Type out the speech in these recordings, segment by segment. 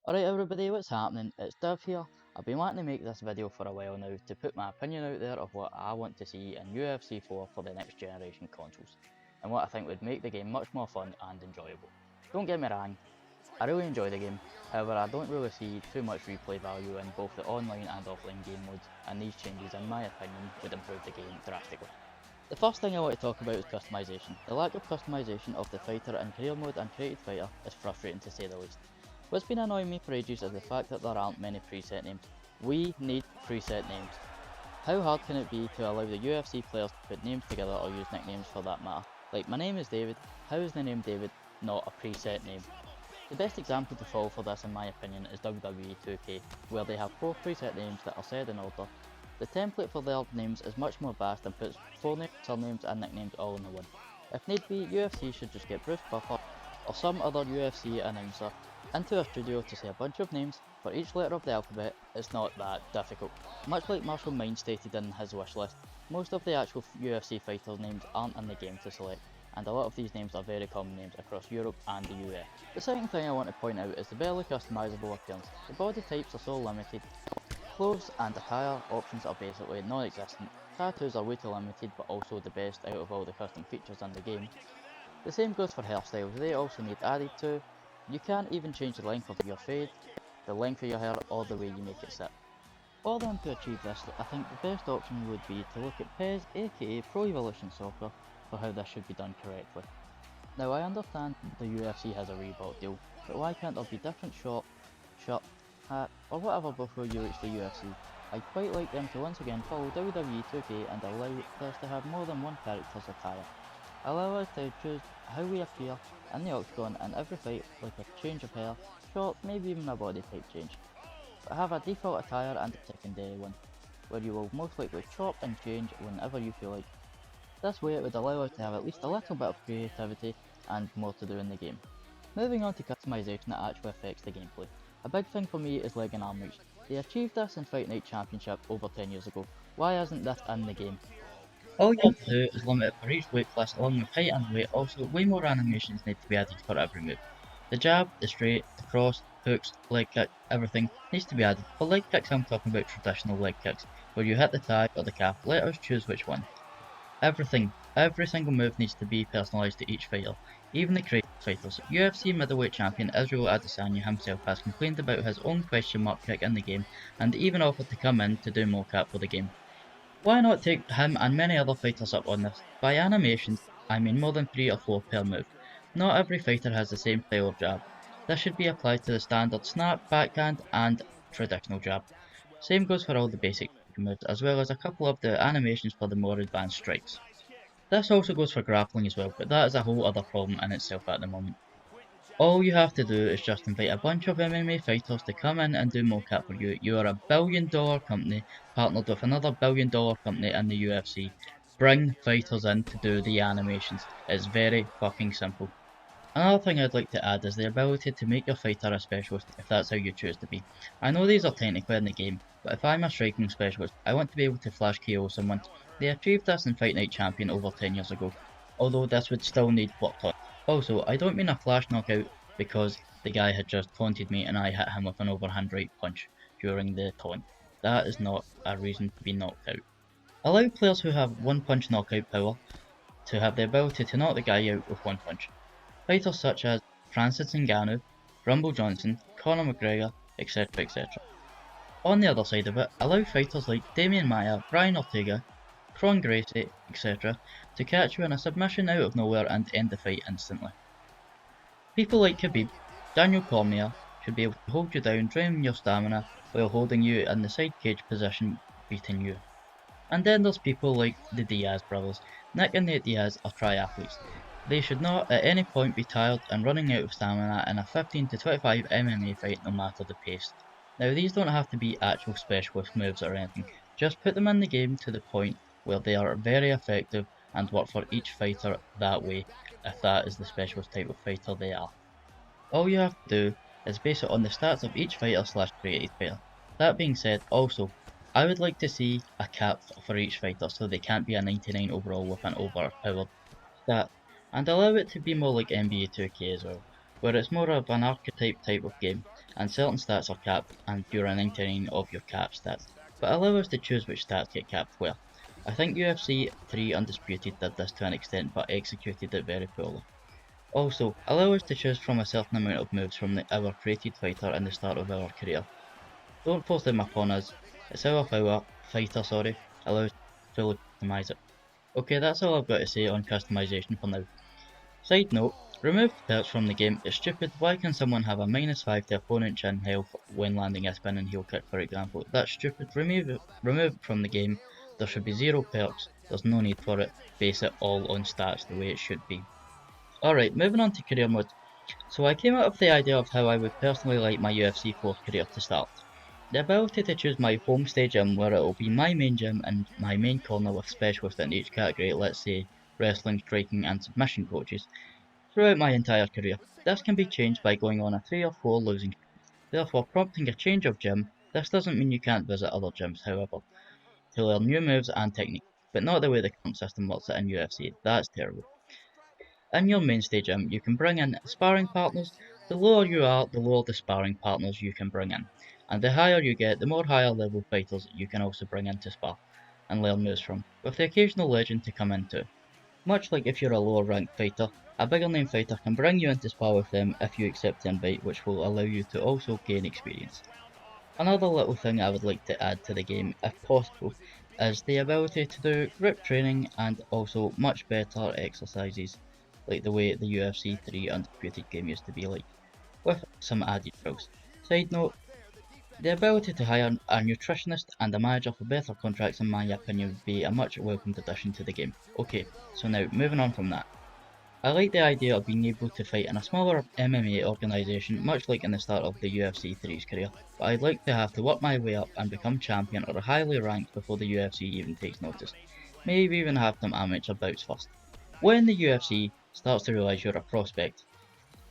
Alright everybody, what's happening? It's Div here. I've been wanting to make this video for a while now to put my opinion out there of what I want to see in UFC 4 for the next generation consoles, and what I think would make the game much more fun and enjoyable. Don't get me wrong, I really enjoy the game, however I don't really see too much replay value in both the online and offline game modes, and these changes in my opinion would improve the game drastically. The first thing I want to talk about is customization. The lack of customization of the fighter in career mode and created fighter is frustrating to say the least. What's been annoying me for ages is the fact that there aren't many preset names. We need preset names. How hard can it be to allow the UFC players to put names together or use nicknames for that matter? Like, my name is David, how is the name David not a preset name? The best example to follow for this in my opinion is WWE 2K, where they have 4 preset names that are said in order. The template for their names is much more vast and puts forenames, surnames and nicknames all in the one. If need be, UFC should just get Bruce Buffer or some other UFC announcer into a studio to say a bunch of names for each letter of the alphabet. It's not that difficult. Much like MartialMind stated in his wish list, most of the actual UFC fighter names aren't in the game to select, and a lot of these names are very common names across Europe and the US. The second thing I want to point out is the barely customizable appearance. The body types are so limited. Clothes and attire options are basically non-existent. Tattoos are way too limited, but also the best out of all the custom features in the game. The same goes for hairstyles, they also need added to. You can't even change the length of your fade, the length of your hair, or the way you make it sit. For them to achieve this, I think the best option would be to look at PES, aka Pro Evolution Soccer, for how this should be done correctly. Now I understand the UFC has a Reebok deal, but why can't there be different short, shirt, hat, or whatever before you reach the UFC? I'd quite like them to once again follow WWE 2K and allow us to have more than one character's attire. Allow us to choose how we appear in the octagon in every fight, like a change of hair, shorts, maybe even a body type change. But have a default attire and a secondary one, where you will most likely chop and change whenever you feel like. This way it would allow us to have at least a little bit of creativity and more to do in the game. Moving on to customization that actually affects the gameplay. A big thing for me is leg and arm reach. They achieved this in Fight Night Championship over 10 years ago. Why isn't this in the game? All you have to do is limit it for each weight class along with height and weight. Also, way more animations need to be added for every move. The jab, the straight, the cross, hooks, leg kick, everything needs to be added. For leg kicks I'm talking about traditional leg kicks, where you hit the thigh or the calf. Let us choose which one. Everything, every single move needs to be personalised to each fighter, even the crazy fighters. UFC middleweight champion Israel Adesanya himself has complained about his own question mark kick in the game, and even offered to come in to do mocap for the game. Why not take him and many other fighters up on this? By animations, I mean more than 3 or 4 per move. Not every fighter has the same style of jab. This should be applied to the standard snap, backhand, and traditional jab. Same goes for all the basic moves, as well as a couple of the animations for the more advanced strikes. This also goes for grappling as well, but that is a whole other problem in itself at the moment. All you have to do is just invite a bunch of MMA fighters to come in and do mocap for you. You are a $1 billion company partnered with another $1 billion company in the UFC. Bring fighters in to do the animations. It's very fucking simple. Another thing I'd like to add is the ability to make your fighter a specialist if that's how you choose to be. I know these are technically in the game, but if I'm a striking specialist, I want to be able to flash KO someone. They achieved this in Fight Night Champion over 10 years ago, although this would still need work on. Also, I don't mean a flash knockout because the guy had just taunted me and I hit him with an overhand right punch during the taunt. That is not a reason to be knocked out. Allow players who have one punch knockout power to have the ability to knock the guy out with one punch. Fighters such as Francis Ngannou, Rumble Johnson, Conor McGregor, etc. etc. On the other side of it, allow fighters like Damian Maia, Brian Ortega, Kron Gracie, etc. to catch you in a submission out of nowhere and end the fight instantly. People like Khabib, Daniel Cormier should be able to hold you down, drain your stamina while holding you in the side cage position, beating you. And then there's people like the Diaz brothers. Nick and Nate Diaz are triathletes. They should not at any point be tired and running out of stamina in a 15 to 25 MMA fight no matter the pace. Now these don't have to be actual specialist moves or anything, just put them in the game to the point where they are very effective and work for each fighter that way, if that is the specialist type of fighter they are. All you have to do is base it on the stats of each fighter slash created fighter. That being said, also, I would like to see a cap for each fighter so they can't be a 99 overall with an overpowered stat, and allow it to be more like NBA 2K as well, where it's more of an archetype type of game. and certain stats are capped and you're an 99 of your cap stats, but allow us to choose which stats get capped where. I think UFC 3 Undisputed did this to an extent but executed it very poorly. Also, allow us to choose from a certain amount of moves from our created fighter in the start of our career. Don't force them upon us, it's how our fighter allows us to fully customise it. Okay, that's all I've got to say on customization for now. Side note, remove perks from the game is stupid. Why can someone have a -5 to opponent chin health when landing a spinning heel kick, for example? That's stupid. Remove it from the game. There should be zero perks. There's no need for it. Base it all on stats the way it should be. Alright, moving on to career mode. So I came up with the idea of how I would personally like my UFC 4 career to start. The ability to choose my home stage gym where it will be my main gym and my main corner with specialists in each category, let's say wrestling, striking and submission coaches, throughout my entire career. This can be changed by going on a 3 or 4 losing streak, therefore prompting a change of gym. This doesn't mean you can't visit other gyms, however, to learn new moves and techniques, but not the way the current system works in UFC. That's terrible. In your mainstay gym, you can bring in sparring partners. The lower you are, the lower the sparring partners you can bring in. And the higher you get, the more higher level fighters you can also bring in to spar and learn moves from, with the occasional legend to come in too. Much like if you're a lower ranked fighter, a bigger name fighter can bring you in to spar with them if you accept the invite, which will allow you to also gain experience. Another little thing I would like to add to the game, if possible, is the ability to do group training and also much better exercises, like the way the UFC 3 Undisputed game used to be like, with some added drills. Side note, the ability to hire a nutritionist and a manager for better contracts in my opinion would be a much welcomed addition to the game. Okay, so now moving on from that. I like the idea of being able to fight in a smaller MMA organisation, much like in the start of the UFC 3's career, but I'd like to have to work my way up and become champion or highly ranked before the UFC even takes notice. Maybe even have some amateur bouts first. When the UFC starts to realise you're a prospect,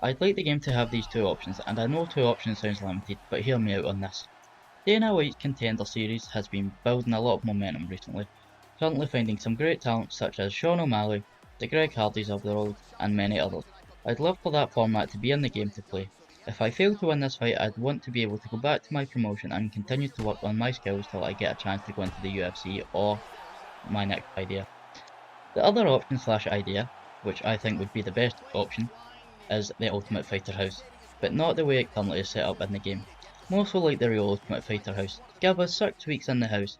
I'd like the game to have these two options, and I know two options sounds limited, but hear me out on this. Dana White's Contender series has been building a lot of momentum recently, currently finding some great talent such as Sean O'Malley, the Greg Hardys of the world, and many others. I'd love for that format to be in the game to play. If I fail to win this fight, I'd want to be able to go back to my promotion and continue to work on my skills till I get a chance to go into the UFC or my next idea. The other option slash idea, which I think would be the best option, is the Ultimate Fighter House, but not the way it currently is set up in the game. More so like the real Ultimate Fighter House. Give us 6 weeks in the house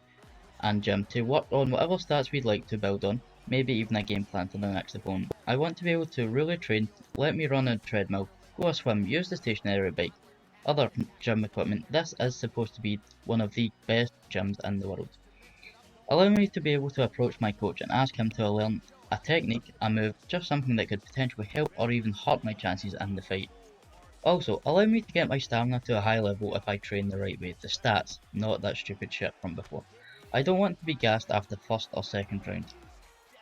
and gym to work on whatever stats we'd like to build on, maybe even a game plan for the next opponent. I want to be able to really train, let me run a treadmill, go a swim, use the stationary bike, other gym equipment. This is supposed to be one of the best gyms in the world. Allow me to be able to approach my coach and ask him to learn a technique, a move, just something that could potentially help or even hurt my chances in the fight. Also, allow me to get my stamina to a high level if I train the right way, the stats, not that stupid shit from before. I don't want to be gassed after first or second round.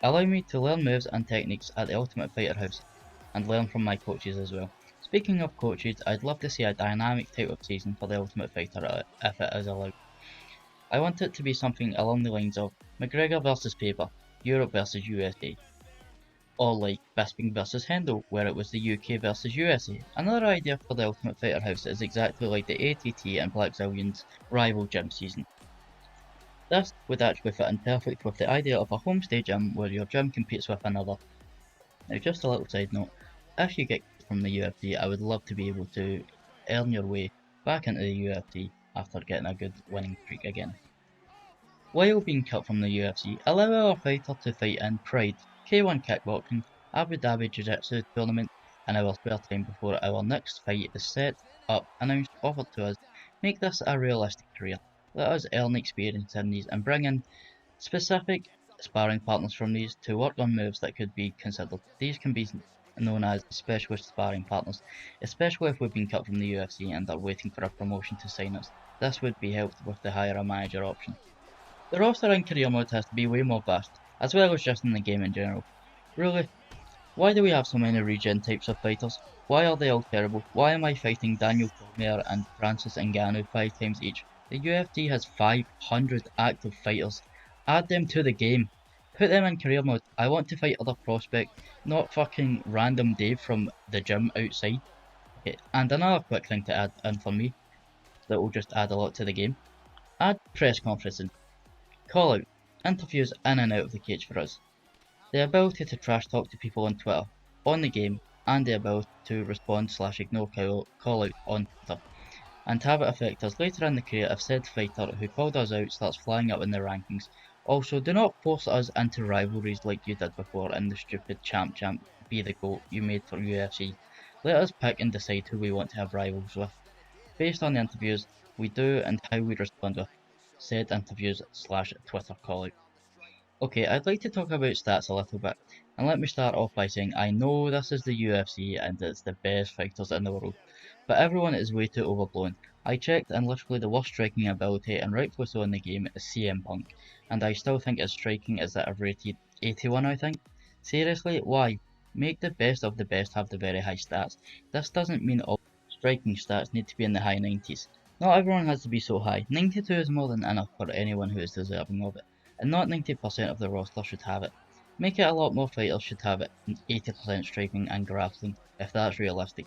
Allow me to learn moves and techniques at the Ultimate Fighter House, and learn from my coaches as well. Speaking of coaches, I'd love to see a dynamic type of season for the Ultimate Fighter if it is allowed. I want it to be something along the lines of McGregor vs Faber, Europe vs USA, or like Bisping vs Hendo, where it was the UK vs USA. Another idea for the Ultimate Fighter House is exactly like the ATT and Blackzillians rival gym season. This would actually fit in perfect with the idea of a homestay gym where your gym competes with another. Now just a little side note, if you get kicked from the UFC, I would love to be able to earn your way back into the UFC after getting a good winning streak again. While being cut from the UFC, allow our fighter to fight in Pride, K1 kickboxing, Abu Dhabi Jujitsu tournament in our spare time before our next fight is set up, announced, offered to us. Make this a realistic career. Let us earn experience in these and bring in specific sparring partners from these to work on moves that could be considered. These can be known as specialist sparring partners, especially if we've been cut from the UFC and are waiting for a promotion to sign us. This would be helped with the hire a manager option. The roster in career mode has to be way more vast, as well as just in the game in general. Really, why do we have so many regen types of fighters? Why are they all terrible? Why am I fighting Daniel Cormier and Francis Ngannou 5 times each? The UFC has 500 active fighters. Add them to the game. Put them in career mode. I want to fight other prospects, not fucking random Dave from the gym outside. Okay, and another quick thing to add in for me that will just add a lot to the game. Add press conferences, call out, interviews in and out of the cage for us. The ability to trash talk to people on Twitter, on the game, and the ability to respond/ignore call out on Twitter, and to have it affect us later in the career if said fighter who called us out starts flying up in the rankings. Also, do not force us into rivalries like you did before in the stupid champ be the GOAT you made for UFC. Let us pick and decide who we want to have rivals with, based on the interviews we do and how we respond with said interviews/Twitter call out. Okay, I'd like to talk about stats a little bit, and let me start off by saying I know this is the UFC and it's the best fighters in the world, but everyone is way too overblown. I checked and literally the worst striking ability, and rightfully so in the game, is CM Punk, and I still think his striking is at a rated 81 I think. Seriously, why? Make the best of the best have the very high stats. This doesn't mean all striking stats need to be in the high 90s. Not everyone has to be so high. 92 is more than enough for anyone who is deserving of it, and not 90% of the roster should have it. Make it a lot more fighters should have it, 80% striking and grappling, if that's realistic.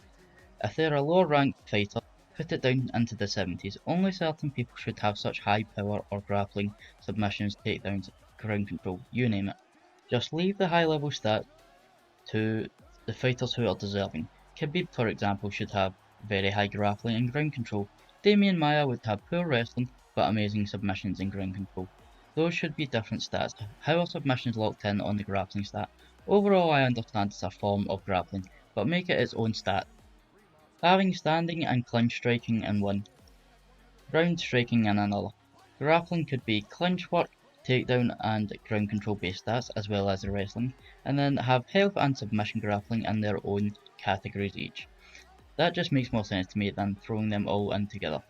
If they're a lower ranked fighter, put it down into the 70s. Only certain people should have such high power or grappling, submissions, takedowns, ground control, you name it. Just leave the high level stats to the fighters who are deserving. Khabib, for example, should have very high grappling and ground control. Damian Maia would have poor wrestling but amazing submissions and ground control. Those should be different stats. How are submissions locked in on the grappling stat? Overall, I understand it's a form of grappling, but make it its own stat. Having standing and clinch striking in one, ground striking in another. Grappling could be clinch work, takedown and ground control based stats as well as the wrestling, and then have health and submission grappling in their own categories each. That just makes more sense to me than throwing them all in together.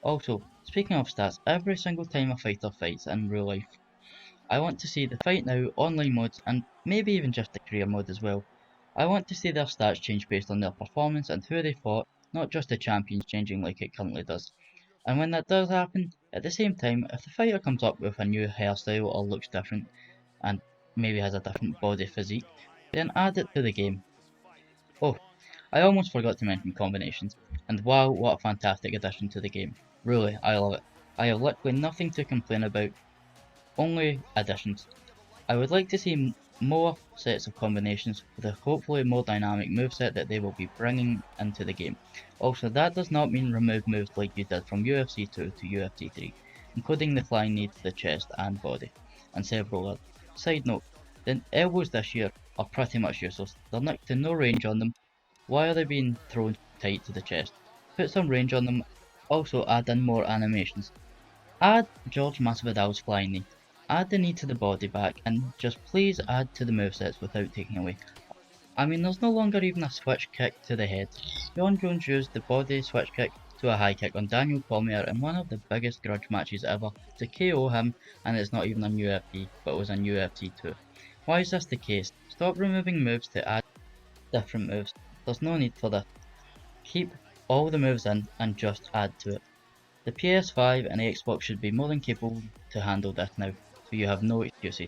Also, speaking of stats, every single time a fighter fights in real life, I want to see the fight now, online modes, and maybe even just the career mode as well. I want to see their stats change based on their performance and who they fought, not just the champions changing like it currently does. And when that does happen, at the same time, if the fighter comes up with a new hairstyle or looks different, and maybe has a different body physique, then add it to the game. Oh, I almost forgot to mention combinations, and wow, what a fantastic addition to the game. Really, I love it. I have literally nothing to complain about, only additions. I would like to see more sets of combinations with a hopefully more dynamic moveset that they will be bringing into the game. Also, that does not mean remove moves like you did from UFC 2 to UFC 3, including the flying knee to the chest and body, and several others. Side note, the elbows this year are pretty much useless. They're next to no range on them. Why are they being thrown tight to the chest? Put some range on them. Also add in more animations. Add George Masvidal's flying knee. Add the knee to the body back, and just please add to the movesets without taking away. I mean, there's no longer even a switch kick to the head. Jon Jones used the body switch kick to a high kick on Daniel Cormier in one of the biggest grudge matches ever to KO him, and it's not even in UFC, but was in UFC 2. Why is this the case? Stop removing moves to add different moves. There's no need for this. Keep all the moves in and just add to it. The PS5 and Xbox should be more than capable to handle this now, so you have no excuses.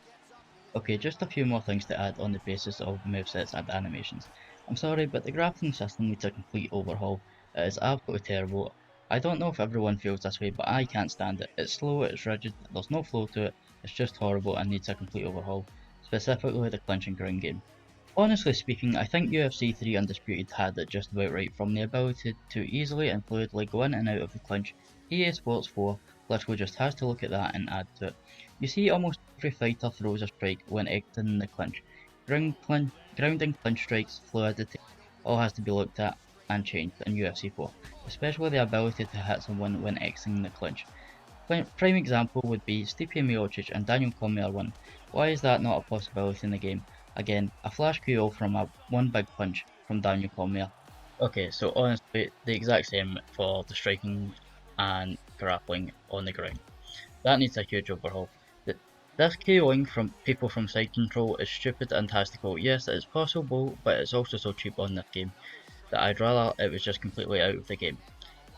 Okay, just a few more things to add on the basis of movesets and animations. I'm sorry, but the grappling system needs a complete overhaul. It is absolutely terrible. I don't know if everyone feels this way, but I can't stand it. It's slow, it's rigid, there's no flow to it, it's just horrible and needs a complete overhaul, specifically the clinch and ground game. Honestly speaking, I think UFC 3 Undisputed had it just about right, from the ability to easily and fluidly go in and out of the clinch. EA Sports 4 literally just has to look at that and add to it. You see almost every fighter throws a strike when exiting the clinch. Grounding clinch strikes, fluidity, all has to be looked at and changed in UFC 4, especially the ability to hit someone when exiting the clinch. Prime example would be Stipe Miocic and Daniel Cormier 1. Why is that not a possibility in the game? Again, a flash KO from a one big punch from Daniel Cormier. Okay, so honestly, the exact same for the striking and grappling on the ground. That needs a huge overhaul. This KOing from people from side control is stupid and has to go. Yes, it's possible, but it's also so cheap on this game that I'd rather it was just completely out of the game.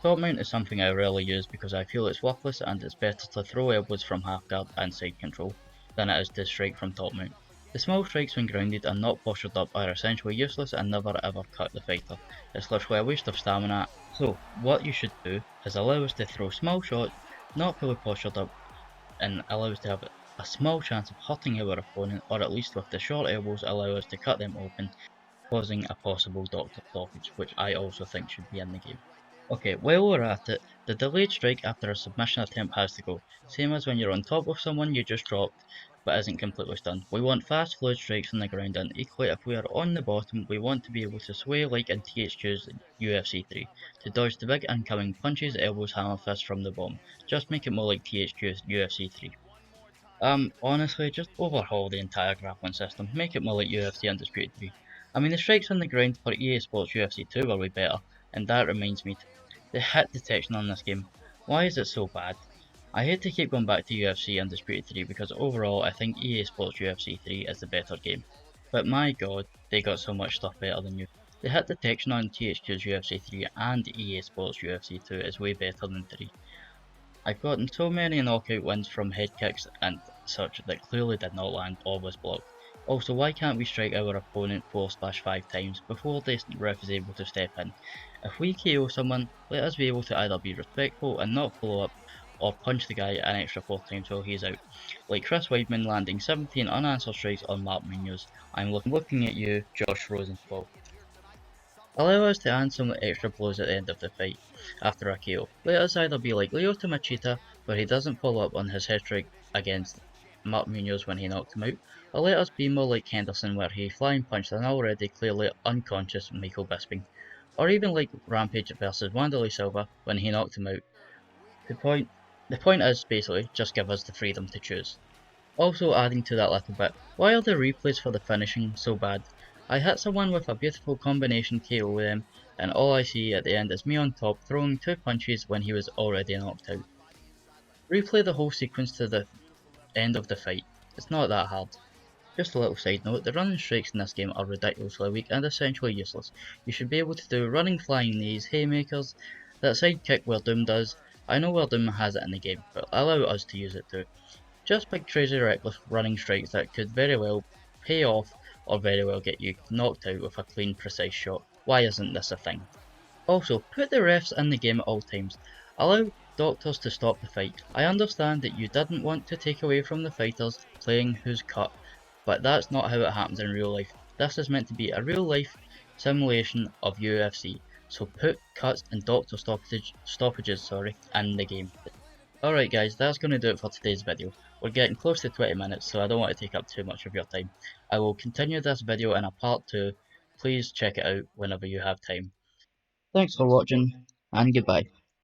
Top mount is something I rarely use because I feel it's worthless and it's better to throw elbows from half guard and side control than it is to strike from top mount. The small strikes when grounded and not postured up are essentially useless and never ever cut the fighter. It's literally a waste of stamina. So what you should do is allow us to throw small shots, not fully postured up, and allow us to have a small chance of hurting our opponent, or at least with the short elbows allow us to cut them open, causing a possible doctor stoppage, which I also think should be in the game. Okay, while we're at it, the delayed strike after a submission attempt has to go. Same as when you're on top of someone you just dropped, but isn't completely stunned. We want fast fluid strikes on the ground, and equally if we are on the bottom, we want to be able to sway like in THQ's UFC 3, to dodge the big incoming punches, elbows, hammer fists from the bomb. Just make it more like THQ's UFC 3. Honestly, just overhaul the entire grappling system. Make it more like UFC Undisputed 3. I mean, the strikes on the ground for EA Sports UFC 2 were way better, and that reminds me, the hit detection on this game. Why is it so bad? I hate to keep going back to UFC Undisputed 3 because overall I think EA Sports UFC 3 is the better game. But my god, they got so much stuff better than you. The hit detection on THQ's UFC 3 and EA Sports UFC 2 is way better than 3. I've gotten so many knockout wins from head kicks and such that clearly did not land or was blocked. Also, why can't we strike our opponent 4/5 times before the ref is able to step in? If we KO someone, let us be able to either be respectful and not follow up, or punch the guy an extra 4 times while he's out. Like Chris Weidman landing 17 unanswered strikes on Mark Munoz. I'm looking at you, Josh Rosenthal. Allow us to add some extra blows at the end of the fight, after a KO. Let us either be like Lyoto Machida, where he doesn't follow up on his head strike against Mark Munoz when he knocked him out, or let us be more like Henderson, where he flying punched an already clearly unconscious Michael Bisping, or even like Rampage versus Wanderlei Silva when he knocked him out. The point, the point is basically just give us the freedom to choose. Also adding to that little bit, why are the replays for the finishing so bad? I hit someone with a beautiful combination KO with them, and all I see at the end is me on top throwing 2 punches when he was already knocked out. Replay the whole sequence to the end of the fight. It's not that hard. Just a little side note, the running strikes in this game are ridiculously weak and essentially useless. You should be able to do running flying knees, haymakers, that side kick where Doom does. I know where Doom has it in the game, but allow us to use it too. Just big crazy reckless running strikes that could very well pay off or very well get you knocked out with a clean precise shot. Why isn't this a thing? Also, put the refs in the game at all times. Allow doctors to stop the fight. I understand that you didn't want to take away from the fighters playing who's cut, but that's not how it happens in real life. This is meant to be a real life simulation of UFC, so put cuts and doctor stoppages in the game. Alright guys, that's going to do it for today's video. We're getting close to 20 minutes, so I don't want to take up too much of your time. I will continue this video in a part 2. Please check it out whenever you have time. Thanks for watching, and goodbye.